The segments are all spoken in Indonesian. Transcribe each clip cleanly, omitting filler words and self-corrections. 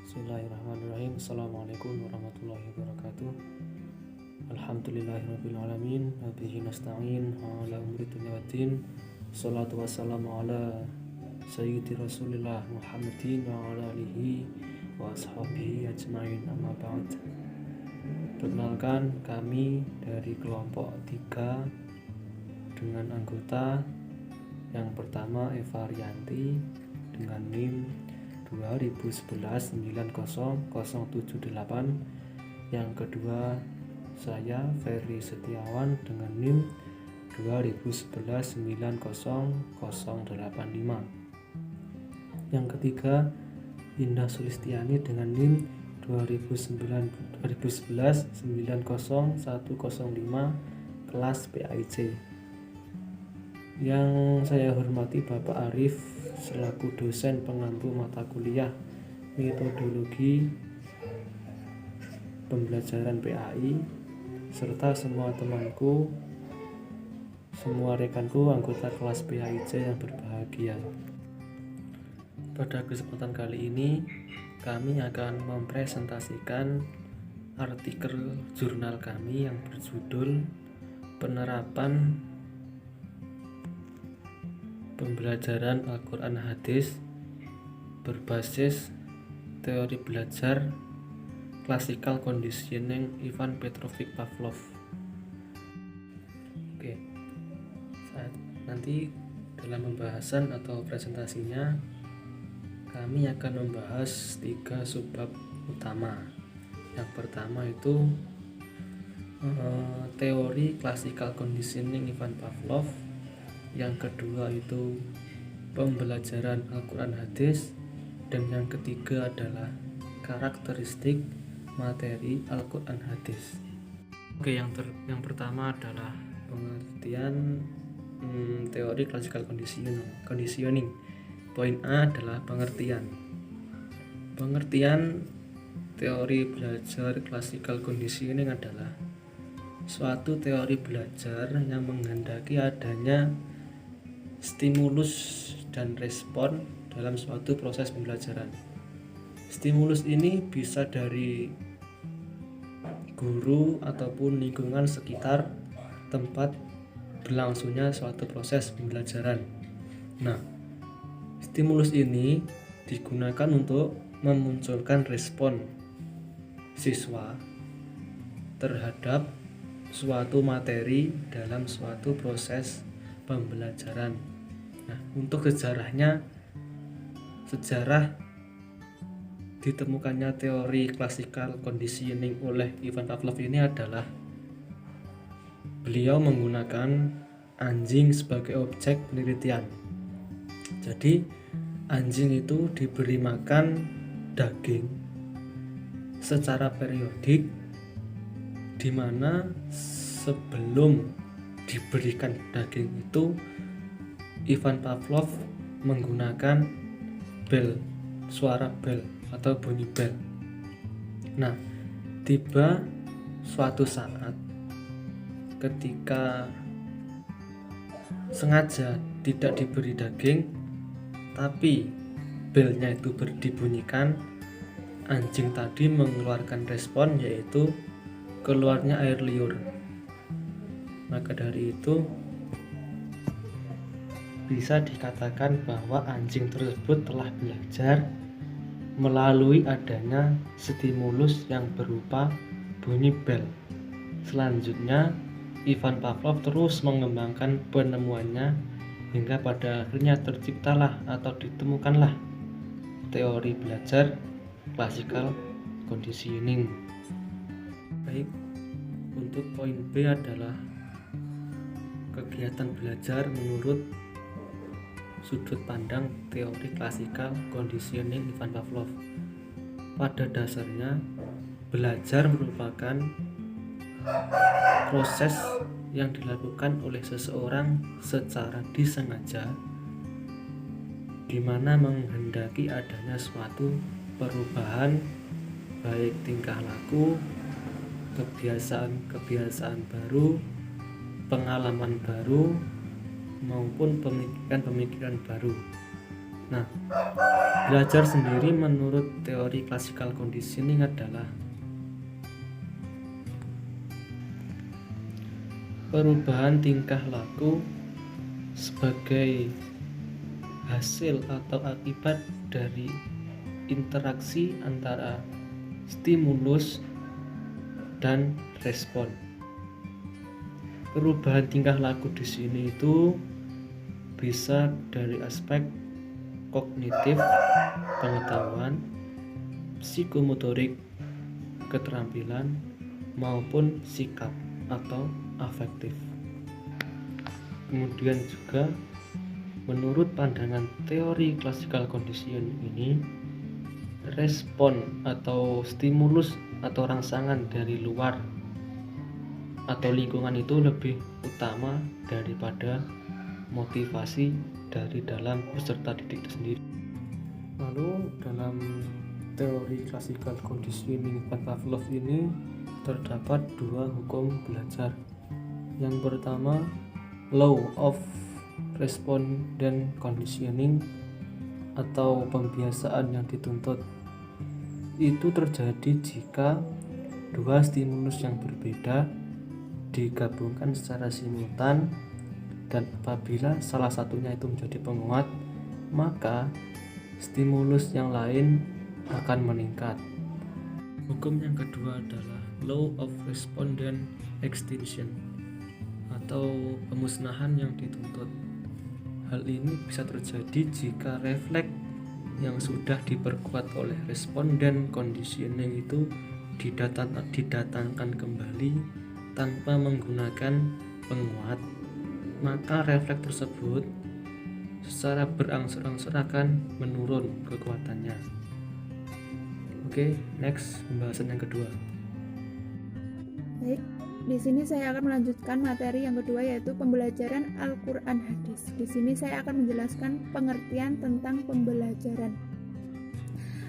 Bismillahirrahmanirrahim. Assalamualaikum warahmatullahi wabarakatuh. Alhamdulillahirrabbilalamin. Wabihi nasta'in ala umri dunya waddin. Salatu wassalamu ala sayyidi rasulillah Muhammadin wa ala alihi wa ashabihi ajma'in, amma ba'd. Perkenalkan, kami dari kelompok 3 dengan anggota yang pertama Eva Rianti dengan NIM 2011-90-078, yang kedua saya Ferry Setiawan dengan NIM 2011-90-085, yang ketiga Indah Sulistiani dengan NIM 2011-90-105 kelas PAIC. Yang saya hormati Bapak Arif selaku dosen pengampu mata kuliah metodologi pembelajaran PAI, serta semua temanku, semua rekanku anggota kelas PAIC yang berbahagia. Pada kesempatan kali ini kami akan mempresentasikan artikel jurnal kami yang berjudul Penerapan Pembelajaran Al-Quran Hadis berbasis teori belajar Classical Conditioning Ivan Petrovich Pavlov. Oke, nanti dalam pembahasan atau presentasinya kami akan membahas 3 subbab utama. Yang pertama itu teori Classical Conditioning Ivan Pavlov. Yang kedua itu pembelajaran Al-Quran Hadis, dan yang ketiga adalah karakteristik materi Al-Quran Hadis. Oke, yang pertama adalah pengertian teori classical conditioning. Poin A adalah pengertian teori belajar classical conditioning adalah suatu teori belajar yang menghendaki adanya stimulus dan respon dalam suatu proses pembelajaran. Stimulus ini bisa dari guru ataupun lingkungan sekitar tempat berlangsungnya suatu proses pembelajaran. Nah, stimulus ini digunakan untuk memunculkan respon siswa terhadap suatu materi dalam suatu proses pembelajaran. Nah, untuk sejarah ditemukannya teori classical conditioning oleh Ivan Pavlov ini adalah beliau menggunakan anjing sebagai objek penelitian. Jadi anjing itu diberi makan daging secara periodik, di mana sebelum diberikan daging itu Ivan Pavlov menggunakan suara bel atau bunyi bel. Nah, tiba suatu saat ketika sengaja tidak diberi daging tapi belnya itu dibunyikan, anjing tadi mengeluarkan respon, yaitu keluarnya air liur. Maka dari itu bisa dikatakan bahwa anjing tersebut telah belajar melalui adanya stimulus yang berupa bunyi bel. Selanjutnya Ivan Pavlov terus mengembangkan penemuannya hingga pada akhirnya terciptalah atau ditemukanlah teori belajar classical conditioning. Baik, untuk poin B adalah kegiatan belajar menurut sudut pandang teori classical conditioning Ivan Pavlov. Pada dasarnya, belajar merupakan proses yang dilakukan oleh seseorang secara disengaja, di mana menghendaki adanya suatu perubahan baik tingkah laku, kebiasaan baru, pengalaman baru, maupun pemikiran-pemikiran baru. Nah, belajar sendiri menurut teori classical conditioning adalah perubahan tingkah laku sebagai hasil atau akibat dari interaksi antara stimulus dan respon. Perubahan tingkah laku di sini itu bisa dari aspek kognitif, pengetahuan, psikomotorik, keterampilan, maupun sikap atau afektif. Kemudian juga menurut pandangan teori classical conditioning ini, respon atau stimulus atau rangsangan dari luar atau lingkungan itu lebih utama daripada motivasi dari dalam peserta didik itu sendiri. Lalu dalam teori classical conditioning Pavlov ini terdapat dua hukum belajar. Yang pertama, law of respondent conditioning atau pembiasaan yang dituntut. Itu terjadi jika dua stimulus yang berbeda digabungkan secara simultan, dan apabila salah satunya itu menjadi penguat, maka stimulus yang lain akan meningkat. Hukum yang kedua adalah law of respondent extinction atau pemusnahan yang dituntut. Hal ini bisa terjadi jika refleks yang sudah diperkuat oleh responden conditioning itu didatangkan kembali tanpa menggunakan penguat, maka refleks tersebut secara berangsur-angsur akan menurun kekuatannya. Oke, next pembahasan yang kedua. Baik, di sini saya akan melanjutkan materi yang kedua, yaitu pembelajaran Al-Quran Hadis. Di sini saya akan menjelaskan pengertian tentang pembelajaran.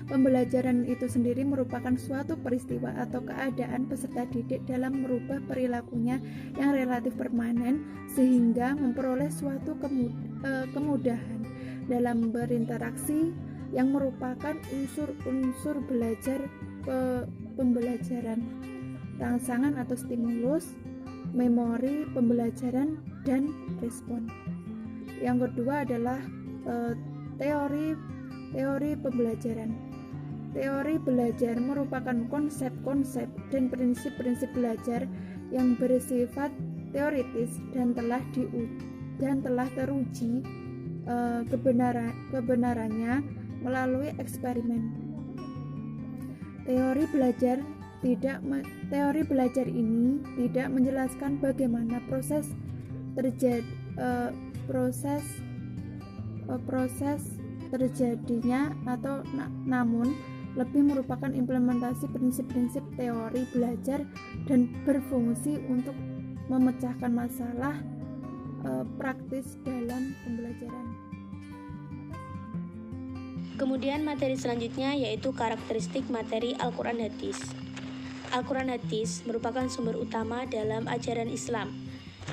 Pembelajaran itu sendiri merupakan suatu peristiwa atau keadaan peserta didik dalam merubah perilakunya yang relatif permanen sehingga memperoleh suatu kemudahan dalam berinteraksi yang merupakan unsur-unsur belajar pembelajaran, rangsangan atau stimulus, memori pembelajaran, dan respon. Yang kedua adalah teori pembelajaran. Teori belajar merupakan konsep-konsep dan prinsip-prinsip belajar yang bersifat teoritis dan telah teruji kebenarannya melalui eksperimen. Teori belajar ini tidak menjelaskan bagaimana proses terjadinya atau namun lebih merupakan implementasi prinsip-prinsip teori belajar dan berfungsi untuk memecahkan masalah praktis dalam pembelajaran. Kemudian materi selanjutnya yaitu karakteristik materi Al-Quran Hadis. Al-Quran Hadis merupakan sumber utama dalam ajaran Islam,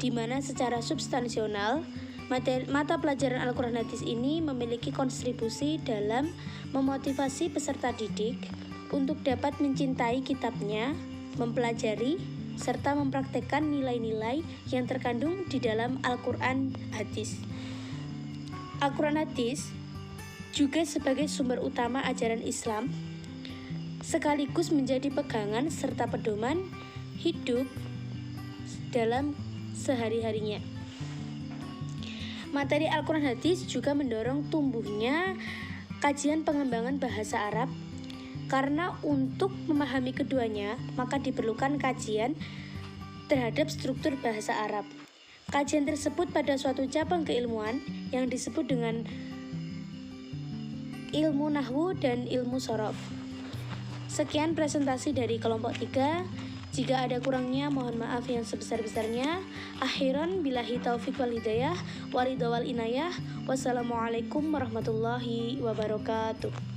di mana secara substansional mata pelajaran Al-Quran Hadis ini memiliki kontribusi dalam memotivasi peserta didik untuk dapat mencintai kitabnya, mempelajari, serta mempraktekkan nilai-nilai yang terkandung di dalam Al-Quran Hadis. Al-Quran Hadis juga sebagai sumber utama ajaran Islam, sekaligus menjadi pegangan serta pedoman hidup dalam sehari-harinya. Materi Al-Quran Hadis juga mendorong tumbuhnya kajian pengembangan bahasa Arab, karena untuk memahami keduanya maka diperlukan kajian terhadap struktur bahasa Arab. Kajian tersebut pada suatu cabang keilmuan yang disebut dengan ilmu nahwu dan ilmu sorof. Sekian presentasi dari kelompok 3. Jika ada kurangnya mohon maaf yang sebesar-besarnya. Akhiran billahi taufiq wal hidayah, waridha wal inayah. Wassalamualaikum warahmatullahi wabarakatuh.